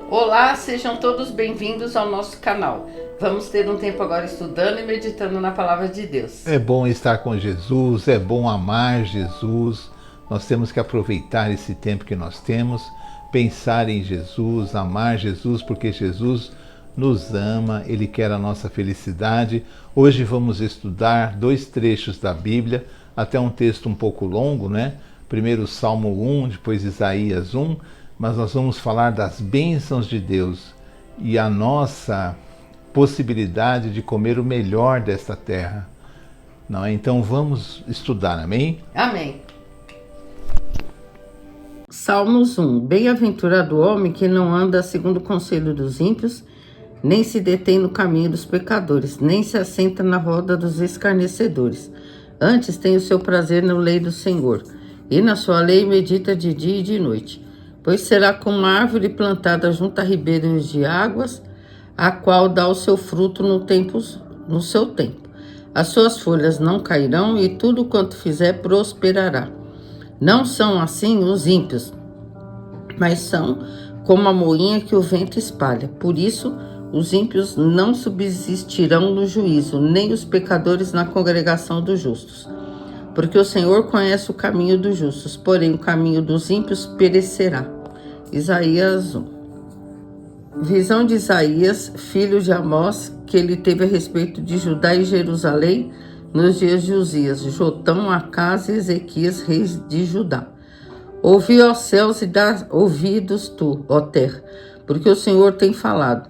Olá, sejam todos bem-vindos ao nosso canal. Vamos ter um tempo agora estudando e meditando na Palavra de Deus. É bom estar com Jesus, é bom amar Jesus. Nós temos que aproveitar esse tempo que nós temos, pensar em Jesus, amar Jesus, porque Jesus nos ama, Ele quer a nossa felicidade. Hoje vamos estudar 2 trechos da Bíblia, até um texto um pouco longo, né? Primeiro Salmo 1, depois Isaías 1, mas nós vamos falar das bênçãos de Deus e a nossa possibilidade de comer o melhor desta terra. Não é? Então vamos estudar, amém? Amém. Salmos 1. Bem-aventurado o homem que não anda segundo o conselho dos ímpios, nem se detém no caminho dos pecadores, nem se assenta na roda dos escarnecedores. Antes tem o seu prazer na lei do Senhor, e na sua lei medita de dia e de noite. Pois será como uma árvore plantada junto a ribeiros de águas, a qual dá o seu fruto no seu tempo. As suas folhas não cairão, e tudo quanto fizer prosperará. Não são assim os ímpios, mas são como a moinha que o vento espalha. Por isso, os ímpios não subsistirão no juízo, nem os pecadores na congregação dos justos. Porque o Senhor conhece o caminho dos justos, porém o caminho dos ímpios perecerá. Isaías 1. Visão de Isaías, filho de Amós, que ele teve a respeito de Judá e Jerusalém nos dias de Uzias, Jotão, Acás e Ezequias, reis de Judá. Ouvi, ó céus, e dá ouvidos tu, ó terra, porque o Senhor tem falado.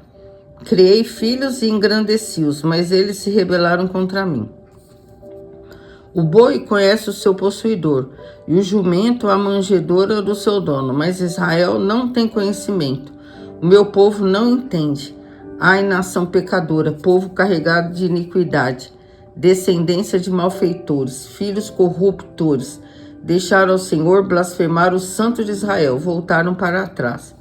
Criei filhos e engrandeci-os, mas eles se rebelaram contra mim. O boi conhece o seu possuidor, e o jumento a manjedoura do seu dono, mas Israel não tem conhecimento. O meu povo não entende. Ai, nação pecadora, povo carregado de iniquidade, descendência de malfeitores, filhos corruptores, deixaram ao Senhor, blasfemaram o Santo de Israel, voltaram para trás.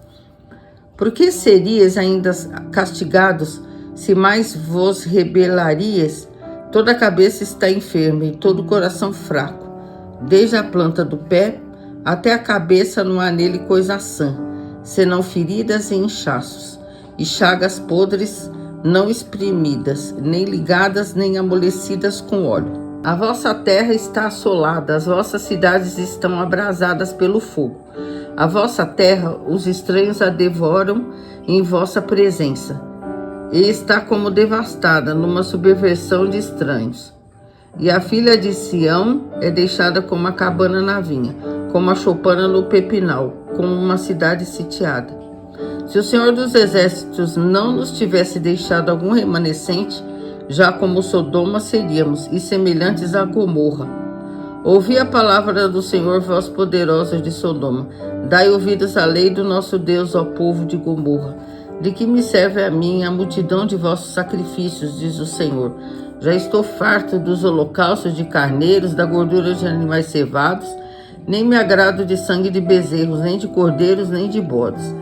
Por que serias ainda castigados, se mais vos rebelarias? Toda a cabeça está enferma e todo o coração fraco. Desde a planta do pé até a cabeça não há nele coisa sã, senão feridas e inchaços, e chagas podres não exprimidas, nem ligadas, nem amolecidas com óleo. A vossa terra está assolada, as vossas cidades estão abrasadas pelo fogo. A vossa terra, os estranhos a devoram em vossa presença, e está como devastada numa subversão de estranhos. E a filha de Sião é deixada como a cabana na vinha, como a choupana no pepinal, como uma cidade sitiada. Se o Senhor dos Exércitos não nos tivesse deixado algum remanescente, já como Sodoma seríamos, e semelhantes a Gomorra. Ouvi a palavra do Senhor, vós poderosos de Sodoma. Dai ouvidos à lei do nosso Deus, ó povo de Gomorra. De que me serve a mim a multidão de vossos sacrifícios, diz o Senhor. Já estou farto dos holocaustos de carneiros, da gordura de animais cevados, nem me agrado de sangue de bezerros, nem de cordeiros, nem de bodes.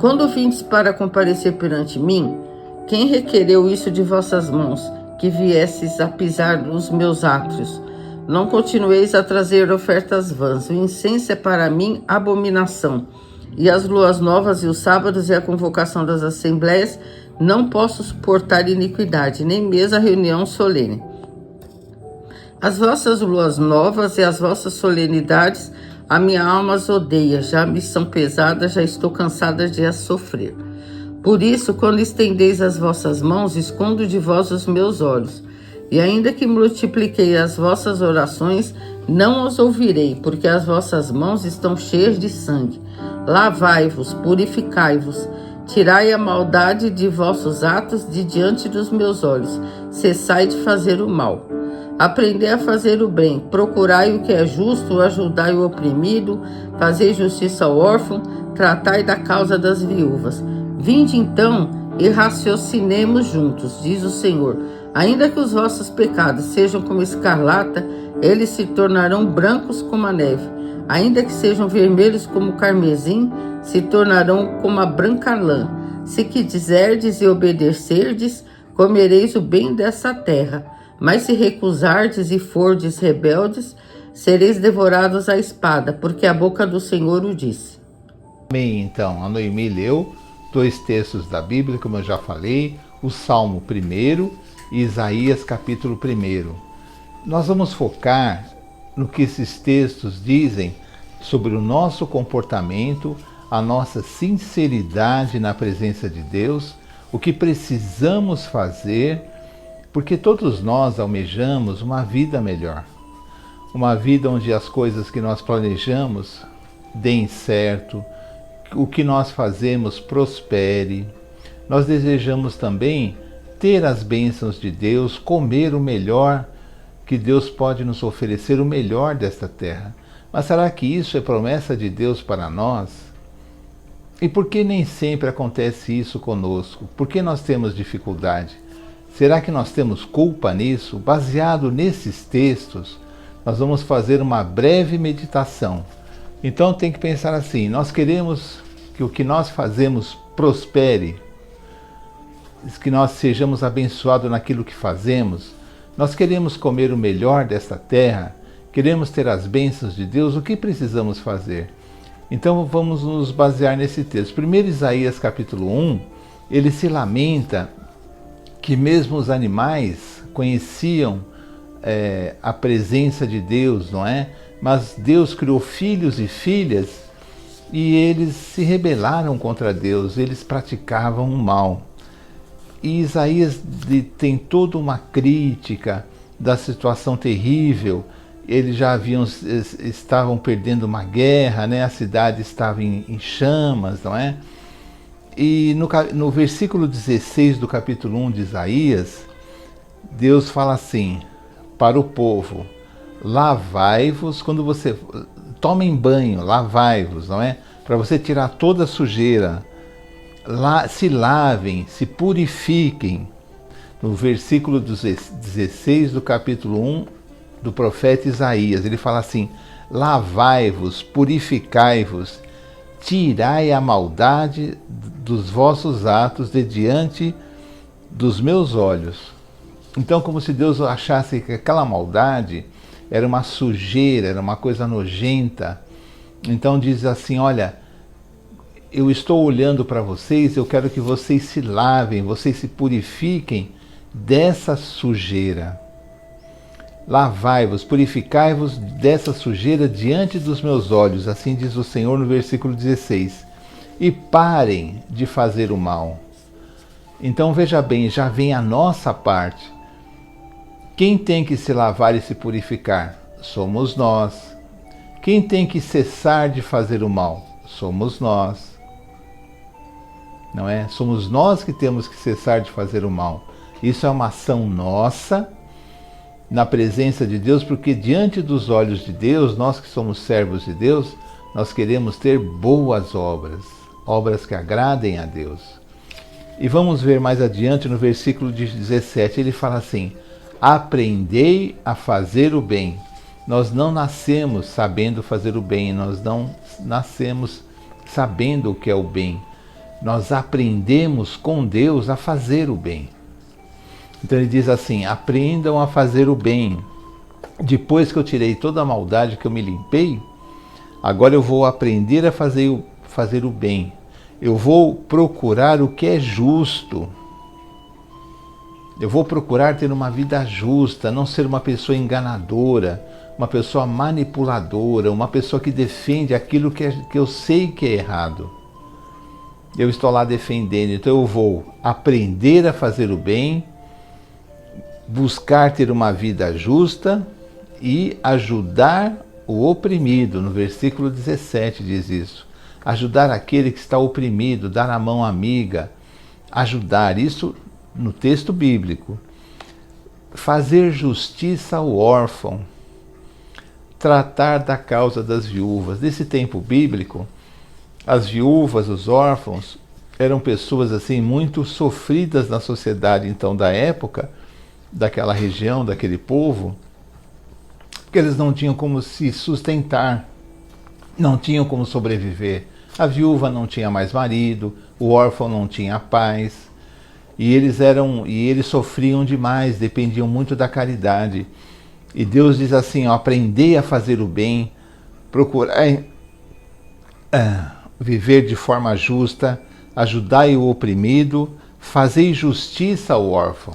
Quando vindes para comparecer perante mim, quem requereu isso de vossas mãos, que viesses a pisar nos meus átrios? Não continueis a trazer ofertas vãs, o incenso é para mim abominação. E as luas novas e os sábados e a convocação das assembleias, não posso suportar iniquidade, nem mesmo a reunião solene. As vossas luas novas e as vossas solenidades, a minha alma as odeia, já me são pesadas, já estou cansada de as sofrer. Por isso, quando estendeis as vossas mãos, escondo de vós os meus olhos. E ainda que multipliquei as vossas orações, não os ouvirei, porque as vossas mãos estão cheias de sangue. Lavai-vos, purificai-vos, tirai a maldade de vossos atos de diante dos meus olhos, cessai de fazer o mal. Aprendei a fazer o bem, procurai o que é justo, ajudai o oprimido, fazei justiça ao órfão, tratai da causa das viúvas. Vinde então e raciocinemos juntos, diz o Senhor. Ainda que os vossos pecados sejam como escarlata, eles se tornarão brancos como a neve. Ainda que sejam vermelhos como o carmesim, se tornarão como a branca lã. Se quiserdes e obedecerdes, comereis o bem dessa terra. Mas se recusardes e fordes rebeldes, sereis devorados à espada, porque a boca do Senhor o disse. Amém, então. A Noemi leu dois textos da Bíblia, como eu já falei, o Salmo 1 e Isaías capítulo 1. Nós vamos focar no que esses textos dizem sobre o nosso comportamento, a nossa sinceridade na presença de Deus, o que precisamos fazer, porque todos nós almejamos uma vida melhor. Uma vida onde as coisas que nós planejamos deem certo, o que nós fazemos prospere. Nós desejamos também ter as bênçãos de Deus, comer o melhor que Deus pode nos oferecer, o melhor desta terra. Mas será que isso é promessa de Deus para nós? E por que nem sempre acontece isso conosco? Por que nós temos dificuldade? Será que nós temos culpa nisso? Baseado nesses textos, nós vamos fazer uma breve meditação. Então tem que pensar assim, nós queremos que o que nós fazemos prospere, que nós sejamos abençoados naquilo que fazemos, nós queremos comer o melhor desta terra, queremos ter as bênçãos de Deus, o que precisamos fazer? Então vamos nos basear nesse texto. Primeiro Isaías capítulo 1, ele se lamenta que mesmo os animais conheciam a presença de Deus, não é? Mas Deus criou filhos e filhas e eles se rebelaram contra Deus, eles praticavam o mal. E Isaías tem toda uma crítica da situação terrível. Eles já estavam perdendo uma guerra, né? A cidade estava em chamas, não é? E no versículo 16 do capítulo 1 de Isaías, Deus fala assim para o povo: lavai-vos, quando você tomem banho, lavai-vos, não é? Para você tirar toda a sujeira, se lavem, se purifiquem. No versículo 16 do capítulo 1 do profeta Isaías, ele fala assim: lavai-vos, purificai-vos, tirai a maldade dos vossos atos de diante dos meus olhos. Então, como se Deus achasse que aquela maldade era uma sujeira, era uma coisa nojenta. Então diz assim: olha, eu estou olhando para vocês, eu quero que vocês se lavem, vocês se purifiquem dessa sujeira. Lavai-vos, purificai-vos dessa sujeira diante dos meus olhos, assim diz o Senhor no versículo 16. E parem de fazer o mal. Então veja bem, já vem a nossa parte. Quem tem que se lavar e se purificar? Somos nós. Quem tem que cessar de fazer o mal? Somos nós. Não é? Somos nós que temos que cessar de fazer o mal. Isso é uma ação nossa, na presença de Deus, porque diante dos olhos de Deus, nós que somos servos de Deus, nós queremos ter boas obras, obras que agradem a Deus. E vamos ver mais adiante no versículo 17, ele fala assim: aprendei a fazer o bem. Nós não nascemos sabendo fazer o bem, nós não nascemos sabendo o que é o bem. Nós aprendemos com Deus a fazer o bem. Então ele diz assim: aprendam a fazer o bem. Depois que eu tirei toda a maldade, que eu me limpei, agora eu vou aprender a fazer o bem. Eu vou procurar o que é justo. Eu vou procurar ter uma vida justa, não ser uma pessoa enganadora, uma pessoa manipuladora, uma pessoa que defende aquilo que eu sei que é errado. Eu estou lá defendendo, então eu vou aprender a fazer o bem, buscar ter uma vida justa e ajudar o oprimido. No versículo 17 diz isso. Ajudar aquele que está oprimido, dar a mão amiga, ajudar. Isso no texto bíblico. Fazer justiça ao órfão, tratar da causa das viúvas. Nesse tempo bíblico, as viúvas, os órfãos, eram pessoas assim muito sofridas na sociedade então da época, daquela região, daquele povo, porque eles não tinham como se sustentar, não tinham como sobreviver. A viúva não tinha mais marido, o órfão não tinha paz, e eles sofriam demais, dependiam muito da caridade. E Deus diz assim: ó, aprendei a fazer o bem, procurar viver de forma justa, ajudai o oprimido, fazei justiça ao órfão.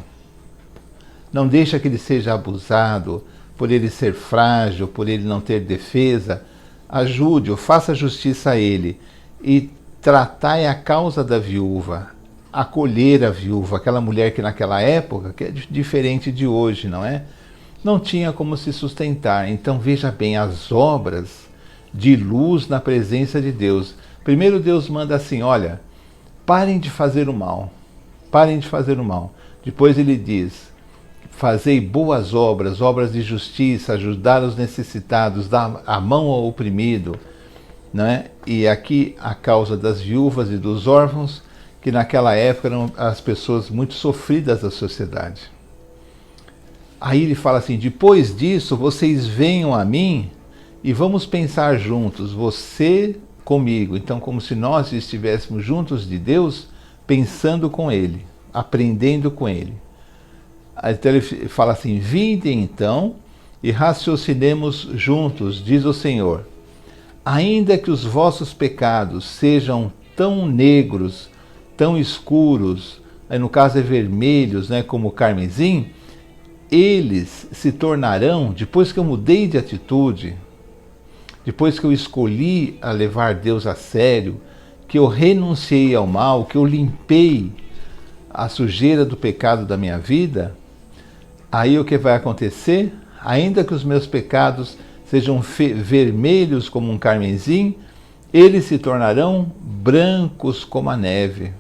Não deixa que ele seja abusado, por ele ser frágil, por ele não ter defesa. Ajude-o, faça justiça a ele e tratai a causa da viúva, acolher a viúva, aquela mulher que naquela época, que é diferente de hoje, não é? Não tinha como se sustentar. Então veja bem, as obras de luz na presença de Deus. Primeiro Deus manda assim, olha, parem de fazer o mal, parem de fazer o mal. Depois ele diz, fazei boas obras, obras de justiça, ajudar os necessitados, dar a mão ao oprimido, não é? E aqui a causa das viúvas e dos órfãos, que naquela época eram as pessoas muito sofridas da sociedade. Aí ele fala assim, depois disso vocês venham a mim e vamos pensar juntos, você comigo. Então como se nós estivéssemos juntos de Deus, pensando com Ele, aprendendo com Ele. Então ele fala assim, vinde então e raciocinemos juntos, diz o Senhor. Ainda que os vossos pecados sejam tão negros, tão escuros, aí no caso é vermelhos, né, como o carmesim, eles se tornarão, depois que eu mudei de atitude, depois que eu escolhi a levar Deus a sério, que eu renunciei ao mal, que eu limpei a sujeira do pecado da minha vida, aí o que vai acontecer? Ainda que os meus pecados sejam vermelhos como um carmesim, eles se tornarão brancos como a neve,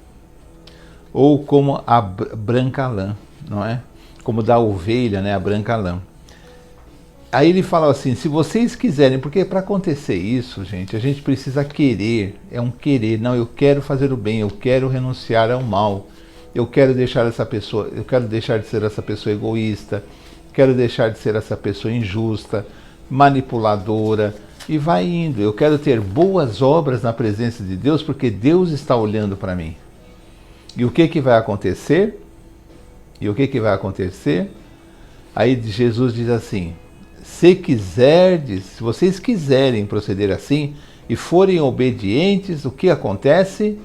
ou como a branca lã, não é? Como da ovelha, né, a branca lã. Aí ele fala assim, se vocês quiserem, porque para acontecer isso, gente, a gente precisa querer, é um querer, não, eu quero fazer o bem, eu quero renunciar ao mal, eu quero deixar essa pessoa, eu quero deixar de ser essa pessoa egoísta, quero deixar de ser essa pessoa injusta, manipuladora, e vai indo. Eu quero ter boas obras na presença de Deus, porque Deus está olhando para mim. E o que vai acontecer? E o que vai acontecer? Aí Jesus diz assim, se vocês quiserem proceder assim e forem obedientes, o que acontece?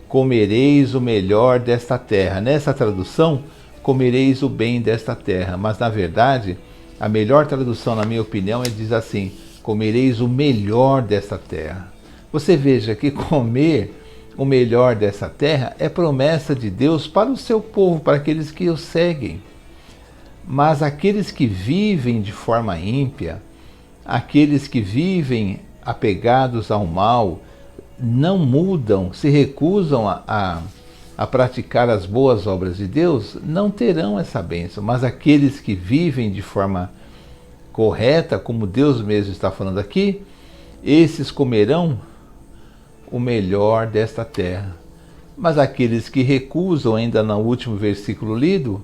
Comereis o melhor desta terra. Nessa tradução, comereis o bem desta terra. Mas na verdade, a melhor tradução, na minha opinião, diz assim, comereis o melhor desta terra. Você veja que comer o melhor dessa terra é promessa de Deus para o seu povo, para aqueles que o seguem. Mas aqueles que vivem de forma ímpia, aqueles que vivem apegados ao mal, não mudam, se recusam a praticar as boas obras de Deus, não terão essa bênção. Mas aqueles que vivem de forma correta, como Deus mesmo está falando aqui, esses comerão o melhor desta terra. Mas aqueles que recusam, ainda no último versículo lido,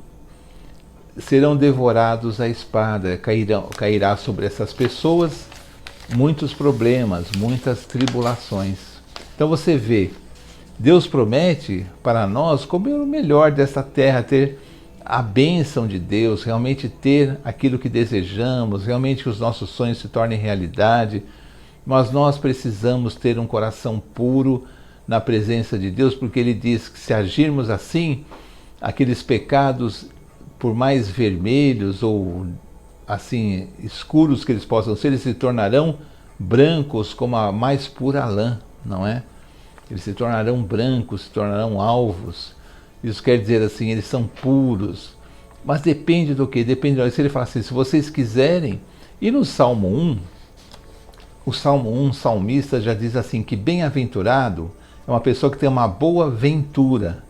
serão devorados à espada, cairá sobre essas pessoas muitos problemas, muitas tribulações. Então você vê, Deus promete para nós comer o melhor desta terra, ter a bênção de Deus, realmente ter aquilo que desejamos, realmente que os nossos sonhos se tornem realidade. Mas nós precisamos ter um coração puro na presença de Deus, porque Ele diz que se agirmos assim, aqueles pecados, por mais vermelhos ou assim escuros que eles possam ser, eles se tornarão brancos como a mais pura lã, não é? Eles se tornarão brancos, se tornarão alvos. Isso quer dizer assim, eles são puros. Mas depende do quê? Depende, se ele fala assim, se vocês quiserem, e no Salmo 1, o Salmo 1, o salmista já diz assim, que bem-aventurado é uma pessoa que tem uma boa ventura,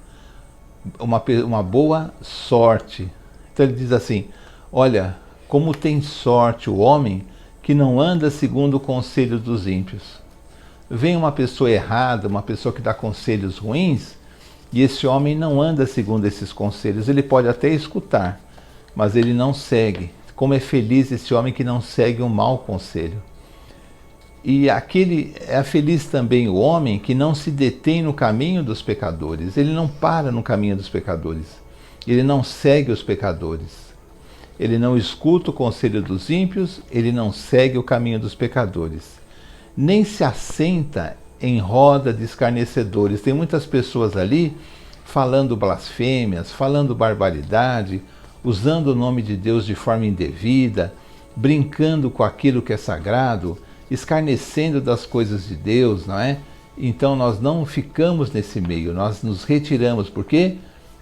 uma boa sorte. Então ele diz assim, olha, como tem sorte o homem que não anda segundo o conselho dos ímpios. Vem uma pessoa errada, uma pessoa que dá conselhos ruins, e esse homem não anda segundo esses conselhos. Ele pode até escutar, mas ele não segue. Como é feliz esse homem que não segue um mau conselho. E é feliz também o homem que não se detém no caminho dos pecadores. Ele não para no caminho dos pecadores. Ele não segue os pecadores. Ele não escuta o conselho dos ímpios, ele não segue o caminho dos pecadores. Nem se assenta em roda de escarnecedores. Tem muitas pessoas ali falando blasfêmias, falando barbaridade, usando o nome de Deus de forma indevida, brincando com aquilo que é sagrado, escarnecendo das coisas de Deus, não é? Então nós não ficamos nesse meio, nós nos retiramos, porque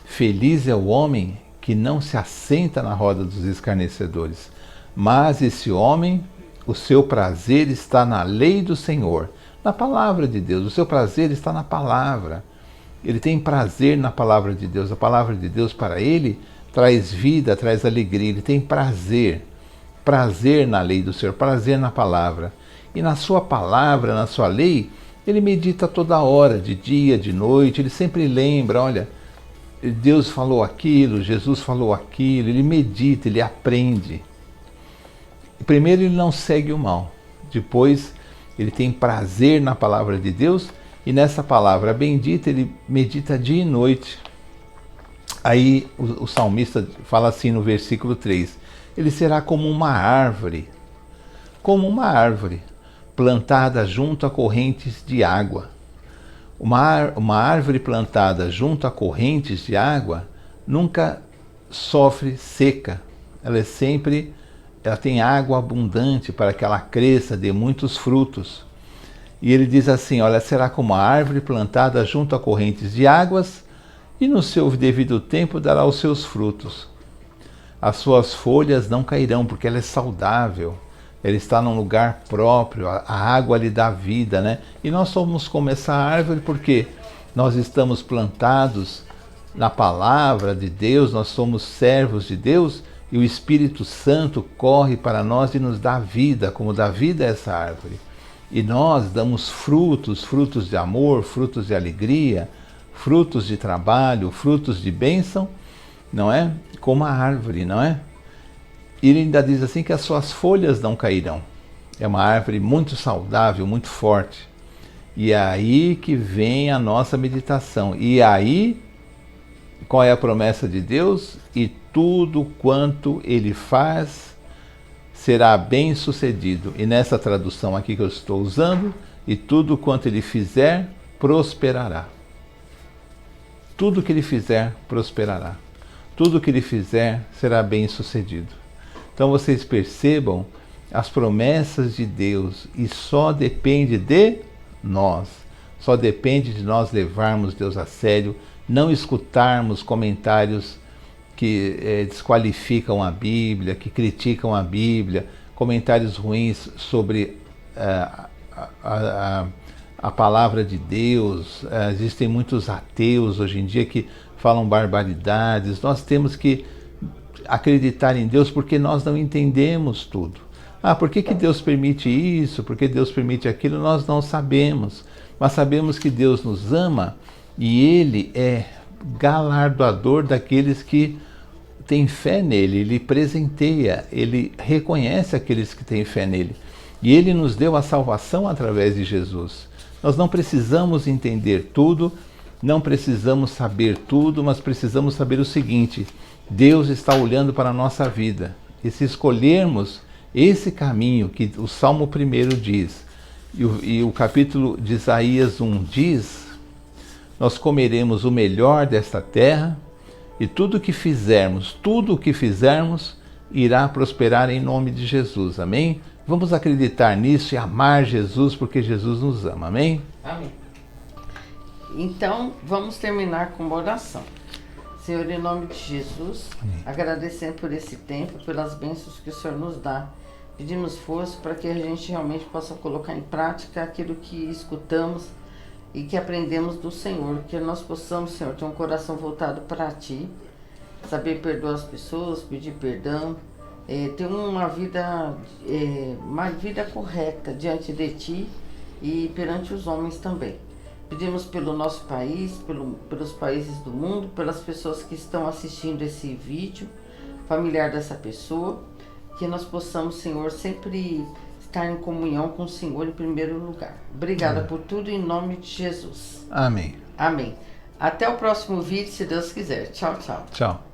feliz é o homem que não se assenta na roda dos escarnecedores, mas esse homem, o seu prazer está na lei do Senhor, na palavra de Deus, o seu prazer está na palavra. Ele tem prazer na palavra de Deus, a palavra de Deus para ele traz vida, traz alegria, ele tem prazer na lei do Senhor, prazer na palavra. E na sua palavra, na sua lei, ele medita toda hora, de dia, de noite, ele sempre lembra, olha, Deus falou aquilo, Jesus falou aquilo, ele medita, ele aprende. Primeiro ele não segue o mal, depois ele tem prazer na palavra de Deus e nessa palavra bendita ele medita dia e noite. Aí o salmista fala assim no versículo 3, ele será como uma árvore plantada junto a correntes de água. Uma árvore plantada junto a correntes de água nunca sofre seca. Ela tem água abundante para que ela cresça, dê muitos frutos. E ele diz assim, olha, será como a árvore plantada junto a correntes de águas e no seu devido tempo dará os seus frutos. As suas folhas não cairão, porque ela é saudável. Ela está num lugar próprio, a água lhe dá vida, né? E nós somos como essa árvore porque nós estamos plantados na palavra de Deus, nós somos servos de Deus e o Espírito Santo corre para nós e nos dá vida, como dá vida a essa árvore. E nós damos frutos de amor, frutos de alegria, frutos de trabalho, frutos de bênção, não é? Como a árvore, não é? E ele ainda diz assim que as suas folhas não cairão. É uma árvore muito saudável, muito forte. E é aí que vem a nossa meditação. E aí, qual é a promessa de Deus? E tudo quanto ele faz será bem sucedido. E nessa tradução aqui que eu estou usando, e tudo quanto ele fizer, prosperará. Tudo que ele fizer, prosperará. Tudo que ele fizer, será bem sucedido. Então vocês percebam as promessas de Deus e só depende de nós. Só depende de nós levarmos Deus a sério, não escutarmos comentários que desqualificam a Bíblia, que criticam a Bíblia, comentários ruins sobre a palavra de Deus. Existem muitos ateus hoje em dia que falam barbaridades. Nós temos que acreditar em Deus porque nós não entendemos tudo. Por que Deus permite isso? Por que Deus permite aquilo? Nós não sabemos. Mas sabemos que Deus nos ama e Ele é galardoador daqueles que têm fé nele. Ele presenteia, Ele reconhece aqueles que têm fé nele. E Ele nos deu a salvação através de Jesus. Nós não precisamos entender tudo, não precisamos saber tudo, mas precisamos saber o seguinte: Deus está olhando para a nossa vida. E se escolhermos esse caminho que o Salmo 1 diz, e o capítulo de Isaías 1 diz, nós comeremos o melhor desta terra, e tudo o que fizermos, irá prosperar em nome de Jesus. Amém? Vamos acreditar nisso e amar Jesus, porque Jesus nos ama. Amém? Amém. Então, vamos terminar com uma oração. Senhor, em nome de Jesus, agradecendo por esse tempo, pelas bênçãos que o Senhor nos dá. Pedimos força para que a gente realmente possa colocar em prática aquilo que escutamos e que aprendemos do Senhor. Que nós possamos, Senhor, ter um coração voltado para Ti, saber perdoar as pessoas, pedir perdão, ter uma vida correta diante de Ti e perante os homens também. Pedimos pelo nosso país, pelos países do mundo, pelas pessoas que estão assistindo esse vídeo, familiar dessa pessoa, que nós possamos, Senhor, sempre estar em comunhão com o Senhor em primeiro lugar. Obrigada por tudo, em nome de Jesus. Amém. Amém. Até o próximo vídeo, se Deus quiser. Tchau, tchau. Tchau.